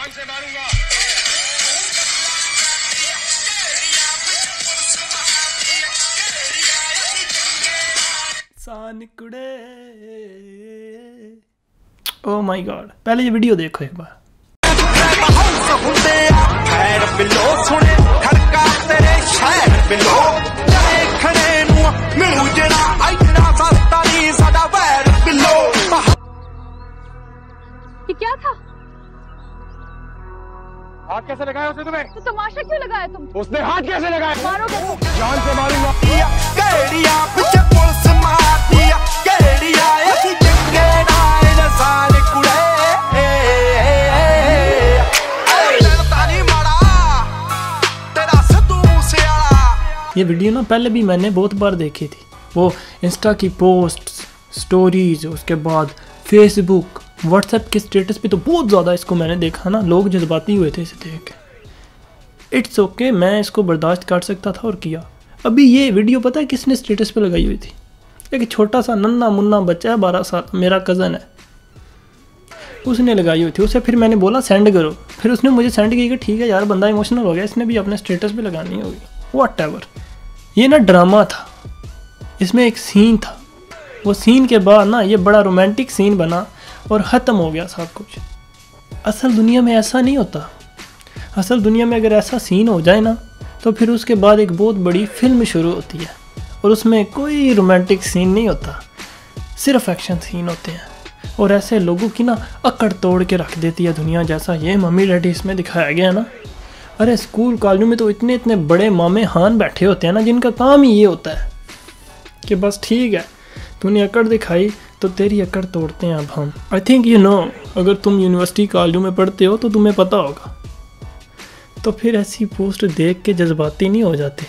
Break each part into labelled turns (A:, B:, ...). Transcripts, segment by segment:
A: जान से मारूंगा।
B: सानिकुड़े ओ माय गॉड, पहले ये वीडियो देखो एक बार।
C: ये क्या था?
A: हाथ कैसे लगाया उसने तुम्हें?
C: तो तमाशा क्यों लगाया तुम?
A: उसने हाथ कैसे लगाया?
C: मारोगे तो?
A: जान से मारूंगा।
B: ये वीडियो ना पहले भी मैंने बहुत बार देखी थी, वो इंस्टा की पोस्ट स्टोरीज, उसके बाद फेसबुक व्हाट्सएप के स्टेटस पे तो बहुत ज़्यादा इसको मैंने देखा ना, लोग जज्बाती हुए थे इसे देख के। इट्स ओके, मैं इसको बर्दाश्त कर सकता था और किया। अभी ये वीडियो पता है किसने स्टेटस पे लगाई हुई थी? एक छोटा सा नन्ना मुन्ना बच्चा है 12 साल, मेरा कज़न है, उसने लगाई हुई थी। उसे फिर मैंने बोला सेंड करो, फिर उसने मुझे सेंड की कि ठीक है यार बंदा इमोशनल हो गया, इसने भी अपने स्टेटस पे लगानी होगी, व्हाटएवर। ये ना ड्रामा था, इसमें एक सीन था, वो सीन के बाद ना ये बड़ा रोमांटिक सीन बना और ख़त्म हो गया सब कुछ। असल दुनिया में ऐसा नहीं होता। असल दुनिया में अगर ऐसा सीन हो जाए ना तो फिर उसके बाद एक बहुत बड़ी फिल्म शुरू होती है और उसमें कोई रोमांटिक सीन नहीं होता, सिर्फ एक्शन सीन होते हैं। और ऐसे लोगों की ना अकड़ तोड़ के रख देती है दुनिया, जैसा ये मम्मी डैडी इसमें दिखाया गया ना। अरे स्कूल कॉलेजों में तो इतने इतने बड़े मामे हान बैठे होते हैं ना, जिनका काम ही ये होता है कि बस ठीक है तूने अकड़ दिखाई तो तेरी अकड़ तोड़ते हैं अब हम। आई थिंक यू नो, अगर तुम यूनिवर्सिटी कॉलेजों में पढ़ते हो तो तुम्हें पता होगा। तो फिर ऐसी पोस्ट देख के जज्बाती नहीं हो जाते,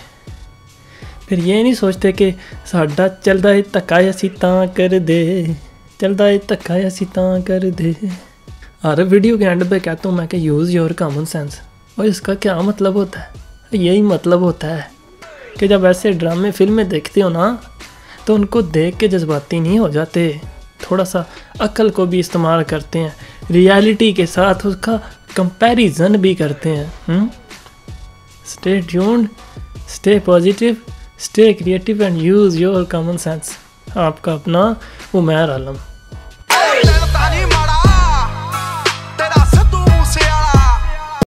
B: फिर ये नहीं सोचते कि साडा चलदा है धक्का असी तां कर दे, चलदा है धक्का असी तां कर दे। अरे वीडियो के एंड पे कहता हूँ मैं कि यूज़ योर कॉमन सेंस। और इसका क्या मतलब होता है? यही मतलब होता है कि जब ऐसे ड्रामे फिल्में देखते हो ना तो उनको देख के जज्बाती नहीं हो जाते, थोड़ा सा अक्ल को भी इस्तेमाल करते हैं, रियलिटी के साथ उसका कंपैरिजन भी करते हैं। Stay tuned, stay positive, stay creative and use your common sense. आपका अपना उमैर आलम।